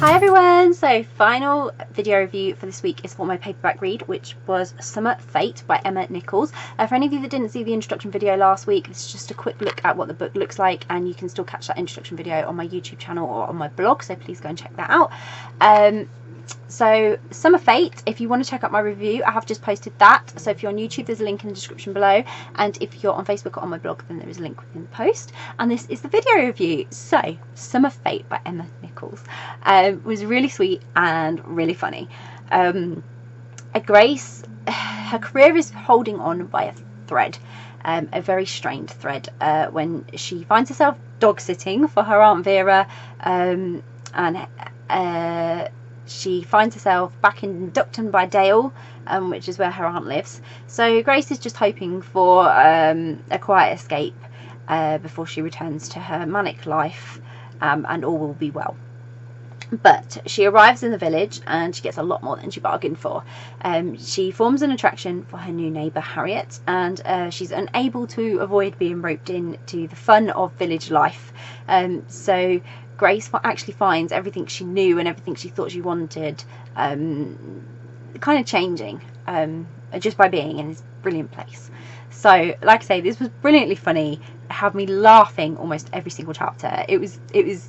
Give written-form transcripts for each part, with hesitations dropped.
Hi everyone! So final video review for this week is for my paperback read, which was Summer Fate by Emma Nichols. For any of you that didn't see the introduction video last week, this is just a quick look at what the book looks like, and you can still catch that introduction video on my YouTube channel or on my blog, so please go and check that out. So Summer Fate, if you want to check out my review, I have just posted that. So if you're on YouTube, there's a link in the description below, and if you're on Facebook or on my blog, then there is a link within the post. And this is the video review. So Summer Fate by Emma Nichols was really sweet and really funny. Grace, her career is holding on by a thread, a very strained thread, when she finds herself dog sitting for her Aunt Vera, and she finds herself back in Duckton by Dale, which is where her aunt lives. So Grace is just hoping for a quiet escape before she returns to her manic life, and all will be well. But she arrives in the village and she gets a lot more than she bargained for. She forms an attraction for her new neighbour Harriet, and she's unable to avoid being roped into the fun of village life. So Grace actually finds everything she knew and everything she thought she wanted kind of changing just by being in this brilliant place. So like I say, this was brilliantly funny. It had me laughing almost every single chapter. It was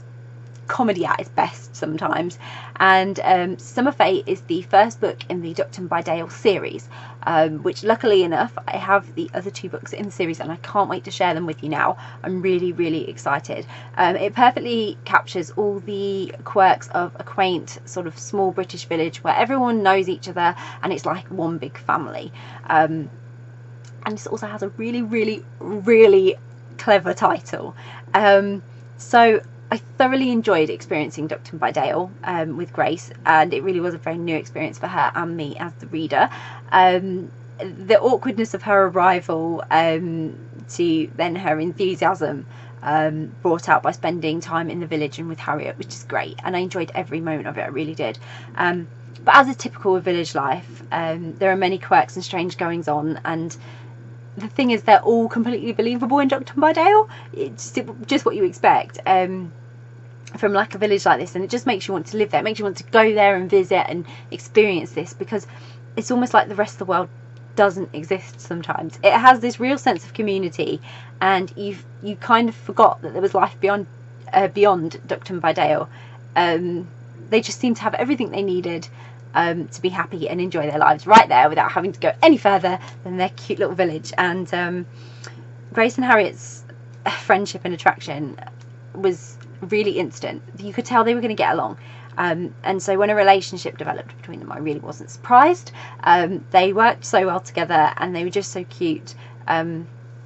comedy at its best sometimes. And Summer Fate is the first book in the Duckton by Dale series, which luckily enough I have the other two books in the series, and I can't wait to share them with you now. I'm really excited. It perfectly captures all the quirks of a quaint sort of small British village where everyone knows each other and it's like one big family. And this also has a really clever title. So I thoroughly enjoyed experiencing Duckton by Dale with Grace, and it really was a very new experience for her and me as the reader. The awkwardness of her arrival to then her enthusiasm brought out by spending time in the village and with Harriet, which is great, and I enjoyed every moment of it, I really did. But as is typical of village life, there are many quirks and strange goings on, and the thing is, they're all completely believable in Duckton by Dale. It's just what you expect from like a village like this, and it just makes you want to live there. It makes you want to go there and visit and experience this, because it's almost like the rest of the world doesn't exist sometimes. It has this real sense of community, and you kind of forgot that there was life beyond Duckton by Dale. They just seem to have everything they needed to be happy and enjoy their lives right there without having to go any further than their cute little village. And Grace and Harriet's friendship and attraction was really instant. You could tell they were going to get along, and so when a relationship developed between them, I really wasn't surprised. They worked so well together and they were just so cute.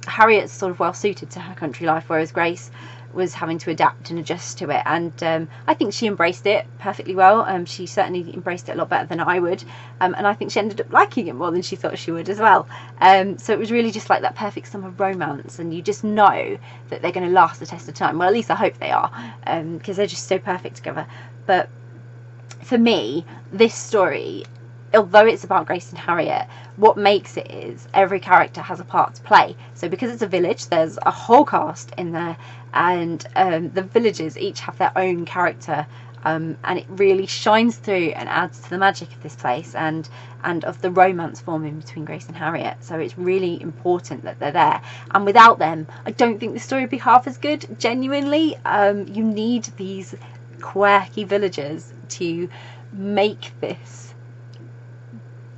Harriet's sort of well suited to her country life, whereas Grace was having to adapt and adjust to it, and I think she embraced it perfectly well. She certainly embraced it a lot better than I would, and I think she ended up liking it more than she thought she would as well. So it was really just like that perfect summer romance, and you just know that they're going to last the test of time. Well, at least I hope they are, because they're just so perfect together. But for me, this story, although it's about Grace and Harriet, what makes it is every character has a part to play. So because it's a village, there's a whole cast in there, and the villagers each have their own character, and it really shines through and adds to the magic of this place and of the romance forming between Grace and Harriet. So it's really important that they're there, and without them I don't think the story would be half as good. Genuinely, you need these quirky villagers to make this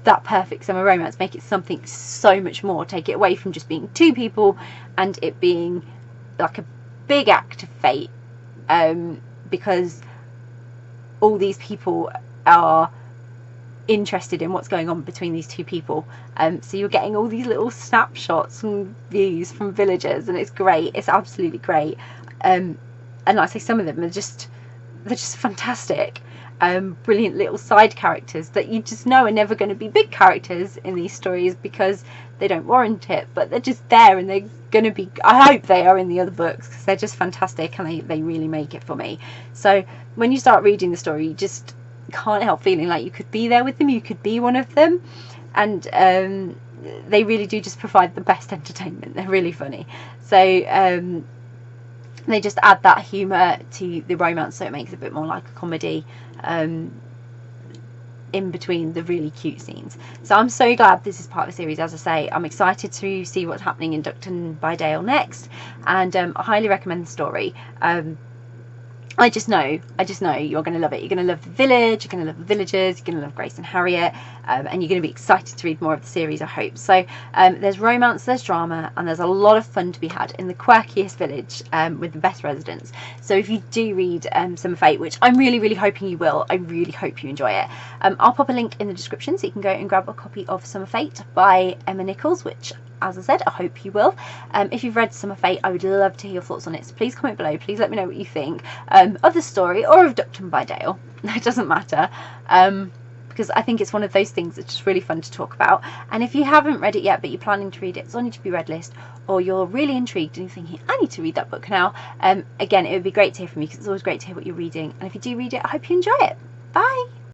that perfect summer romance, make it something so much more, take it away from just being two people and it being like a big act of fate, because all these people are interested in what's going on between these two people. So you're getting all these little snapshots and views from villagers, and it's great. It's absolutely great. And like I say, some of them are they're just fantastic. Brilliant little side characters that you just know are never going to be big characters in these stories because they don't warrant it, but they're just there, and they're going to be, I hope they are in the other books, because they're just fantastic and they really make it for me. So when you start reading the story, you just can't help feeling like you could be there with them, you could be one of them, and they really do just provide the best entertainment. They're really funny. So they just add that humour to the romance, so it makes it a bit more like a comedy in between the really cute scenes. So I'm so glad this is part of the series. As I say, I'm excited to see what's happening in Duckton by Dale next, and I highly recommend the story. I just know you're going to love it. You're going to love the village, you're going to love the villagers, you're going to love Grace and Harriet, and you're going to be excited to read more of the series, I hope. So there's romance, there's drama, and there's a lot of fun to be had in the quirkiest village with the best residents. So if you do read Summer Fate, which I'm really, really hoping you will, I really hope you enjoy it. I'll pop a link in the description so you can go and grab a copy of Summer Fate by Emma Nichols, which, as I said, I hope you will. If you've read Summer Fate, I would love to hear your thoughts on it. So please comment below. Please let me know what you think of the story or of Duckton by Dale. It doesn't matter, because I think it's one of those things that's just really fun to talk about. And if you haven't read it yet, but you're planning to read it, it's on your to be read list, or you're really intrigued and you're thinking, I need to read that book now, again, it would be great to hear from you, because it's always great to hear what you're reading. And if you do read it, I hope you enjoy it. Bye.